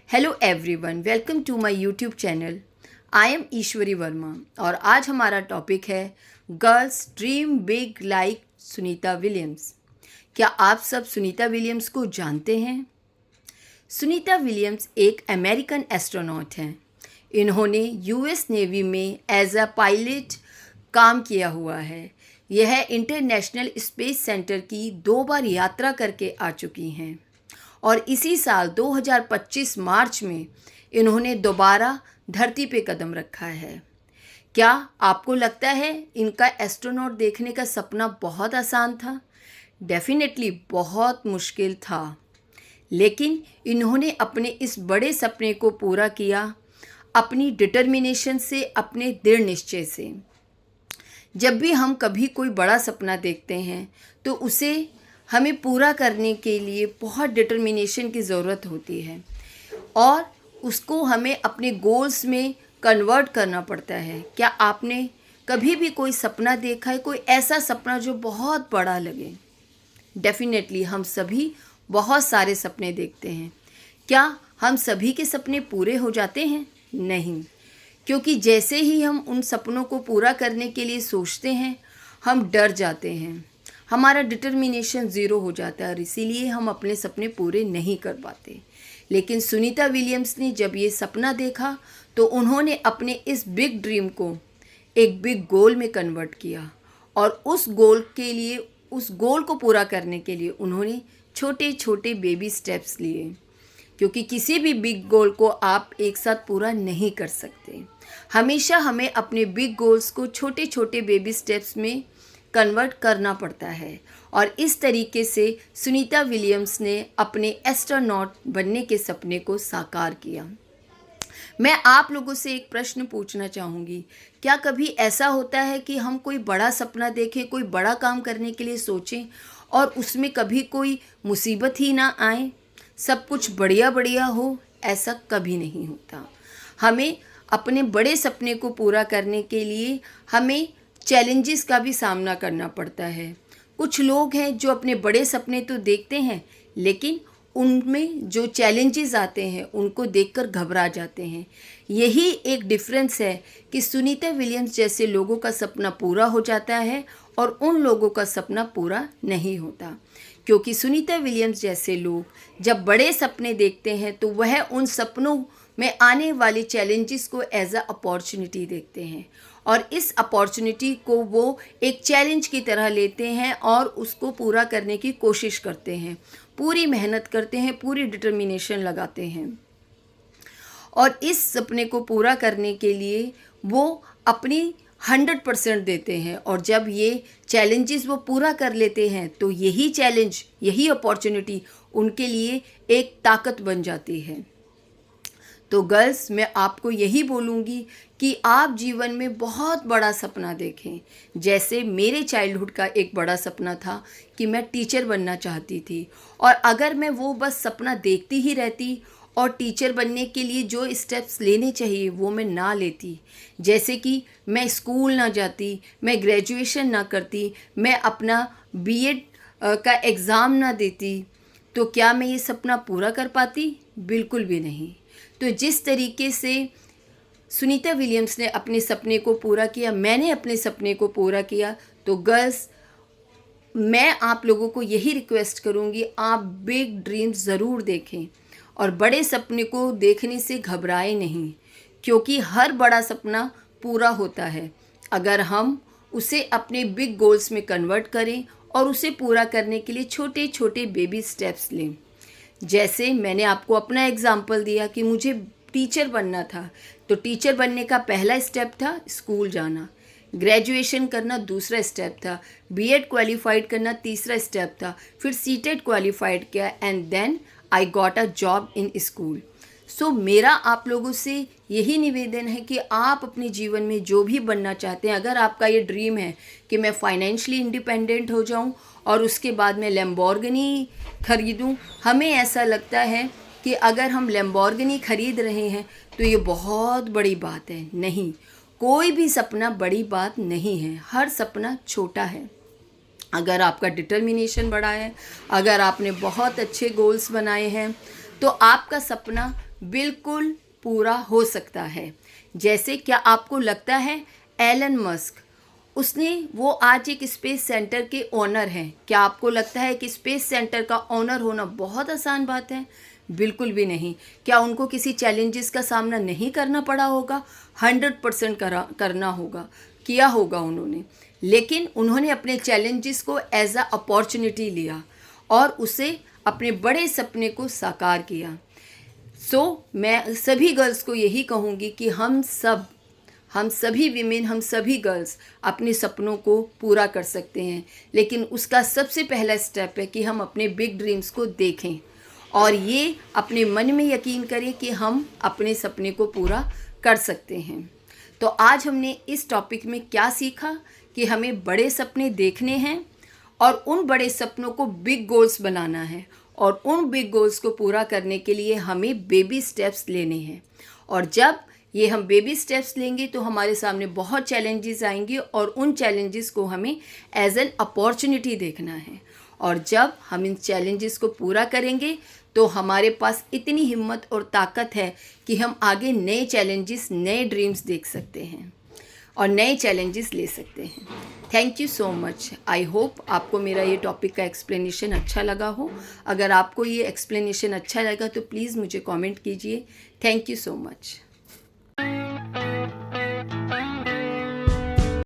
Hello everyone, welcome to my YouTube channel. I am Ishwari Verma और आज हमारा टॉपिक है girls dream big like Sunita Williams. क्या आप सब सुनीता विलियम्स को जानते हैं? सुनीता विलियम्स एक अमेरिकन एस्ट्रोनॉट हैं। इन्होंने यूएस नेवी में एज अ पायलट काम किया हुआ है। यह इंटरनेशनल स्पेस सेंटर की 2 बार यात्रा करके आ चुकी हैं और इसी साल 2025 मार्च में इन्होंने दोबारा धरती पे कदम रखा है। क्या आपको लगता है इनका एस्ट्रोनॉट देखने का सपना बहुत आसान था? डेफिनेटली बहुत मुश्किल था, लेकिन इन्होंने अपने इस बड़े सपने को पूरा किया अपनी डिटर्मिनेशन से, अपने दृढ़ निश्चय से। जब भी हम कभी कोई बड़ा सपना देखते हैं तो उसे हमें पूरा करने के लिए बहुत डिटर्मिनेशन की ज़रूरत होती है और उसको हमें अपने गोल्स में कन्वर्ट करना पड़ता है। क्या आपने कभी भी कोई सपना देखा है, कोई ऐसा सपना जो बहुत बड़ा लगे? डेफिनेटली हम सभी बहुत सारे सपने देखते हैं। क्या हम सभी के सपने पूरे हो जाते हैं? नहीं, क्योंकि जैसे ही हम उन सपनों को पूरा करने के लिए सोचते हैं हम डर जाते हैं, हमारा डिटर्मिनेशन ज़ीरो हो जाता है और इसीलिए हम अपने सपने पूरे नहीं कर पाते। लेकिन सुनीता विलियम्स ने जब ये सपना देखा तो उन्होंने अपने इस बिग ड्रीम को एक बिग गोल में कन्वर्ट किया और उस गोल को पूरा करने के लिए उन्होंने छोटे छोटे बेबी स्टेप्स लिए, क्योंकि किसी भी बिग गोल को आप एक साथ पूरा नहीं कर सकते। हमेशा हमें अपने बिग गोल्स को छोटे छोटे बेबी स्टेप्स में कन्वर्ट करना पड़ता है और इस तरीके से सुनीता विलियम्स ने अपने एस्ट्रोनॉट बनने के सपने को साकार किया। मैं आप लोगों से एक प्रश्न पूछना चाहूँगी, क्या कभी ऐसा होता है कि हम कोई बड़ा सपना देखें, कोई बड़ा काम करने के लिए सोचें और उसमें कभी कोई मुसीबत ही ना आए, सब कुछ बढ़िया बढ़िया हो? ऐसा कभी नहीं होता। हमें अपने बड़े सपने को पूरा करने के लिए हमें चैलेंजेस का भी सामना करना पड़ता है। कुछ लोग हैं जो अपने बड़े सपने तो देखते हैं, लेकिन उनमें जो चैलेंजेस आते हैं उनको देखकर घबरा जाते हैं। यही एक डिफरेंस है कि सुनीता विलियम्स जैसे लोगों का सपना पूरा हो जाता है और उन लोगों का सपना पूरा नहीं होता। क्योंकि सुनीता विलियम्स जैसे लोग जब बड़े सपने देखते हैं तो वह उन सपनों में आने वाले चैलेंजेस को एज अ अपॉर्चुनिटी देखते हैं और इस अपॉर्चुनिटी को वो एक चैलेंज की तरह लेते हैं और उसको पूरा करने की कोशिश करते हैं, पूरी मेहनत करते हैं, पूरी डिटर्मिनेशन लगाते हैं और इस सपने को पूरा करने के लिए वो अपनी 100% देते हैं। और जब ये चैलेंजेस वो पूरा कर लेते हैं तो यही चैलेंज, यही अपॉर्चुनिटी उनके लिए एक ताकत बन जाती है। तो गर्ल्स, मैं आपको यही बोलूँगी कि आप जीवन में बहुत बड़ा सपना देखें। जैसे मेरे चाइल्डहुड का एक बड़ा सपना था कि मैं टीचर बनना चाहती थी और अगर मैं वो बस सपना देखती ही रहती और टीचर बनने के लिए जो स्टेप्स लेने चाहिए वो मैं ना लेती, जैसे कि मैं स्कूल ना जाती, मैं ग्रेजुएशन ना करती, मैं अपना बीएड का एग्ज़ाम ना देती, तो क्या मैं ये सपना पूरा कर पाती? बिल्कुल भी नहीं। तो जिस तरीके से सुनीता विलियम्स ने अपने सपने को पूरा किया, मैंने अपने सपने को पूरा किया, तो गर्ल्स, मैं आप लोगों को यही रिक्वेस्ट करूँगी, आप बिग ड्रीम्स ज़रूर देखें और बड़े सपने को देखने से घबराएं नहीं, क्योंकि हर बड़ा सपना पूरा होता है अगर हम उसे अपने बिग गोल्स में कन्वर्ट करें और उसे पूरा करने के लिए छोटे छोटे बेबी स्टेप्स लें। जैसे मैंने आपको अपना एग्जाम्पल दिया कि मुझे टीचर बनना था, तो टीचर बनने का पहला स्टेप था स्कूल जाना, ग्रेजुएशन करना दूसरा स्टेप था, बीएड क्वालिफाइड करना तीसरा स्टेप था, फिर सीटेट क्वालिफाइड किया and then I got a job in school. So मेरा आप लोगों से यही निवेदन है कि आप अपने जीवन में जो भी बनना चाहते हैं, अगर आपका ये ड्रीम है कि मैं फाइनेंशियली इंडिपेंडेंट हो जाऊं और उसके बाद मैं लैम्बोर्गिनी खरीदूं, हमें ऐसा लगता है कि अगर हम लैम्बोर्गिनी खरीद रहे हैं तो ये बहुत बड़ी बात है। नहीं, कोई भी सपना बड़ी बात नहीं है, हर सपना छोटा है। अगर आपका डिटर्मिनेशन बड़ा है, अगर आपने बहुत अच्छे गोल्स बनाए हैं, तो आपका सपना बिल्कुल पूरा हो सकता है। जैसे क्या आपको लगता है एलन मस्क, वो आज एक स्पेस सेंटर के ओनर हैं। क्या आपको लगता है कि स्पेस सेंटर का ओनर होना बहुत आसान बात है? बिल्कुल भी नहीं। क्या उनको किसी चैलेंजेस का सामना नहीं करना पड़ा होगा? 100% करना होगा, किया होगा उन्होंने। लेकिन उन्होंने अपने चैलेंजेस को एज अ अपॉर्चुनिटी लिया और उसे अपने बड़े सपने को साकार किया। मैं सभी गर्ल्स को यही कहूँगी कि हम सभी विमेन, हम सभी गर्ल्स अपने सपनों को पूरा कर सकते हैं। लेकिन उसका सबसे पहला स्टेप है कि हम अपने बिग ड्रीम्स को देखें और ये अपने मन में यकीन करें कि हम अपने सपने को पूरा कर सकते हैं। तो आज हमने इस टॉपिक में क्या सीखा कि हमें बड़े सपने देखने हैं और उन बड़े सपनों को बिग गोल्स बनाना है और उन बिग गोल्स को पूरा करने के लिए हमें बेबी स्टेप्स लेने हैं। और जब ये हम बेबी स्टेप्स लेंगे तो हमारे सामने बहुत चैलेंजेस आएंगे और उन चैलेंजेस को हमें एज एन अपॉर्चुनिटी देखना है। और जब हम इन चैलेंजेस को पूरा करेंगे तो हमारे पास इतनी हिम्मत और ताकत है कि हम आगे नए चैलेंजेस, नए ड्रीम्स देख सकते हैं और नए चैलेंजेस ले सकते हैं। Thank you so much. I hope आपको मेरा ये टॉपिक का एक्सप्लेनेशन अच्छा लगा हो। अगर आपको ये एक्सप्लेनेशन अच्छा लगा तो प्लीज़ मुझे कमेंट कीजिए। Thank you so much.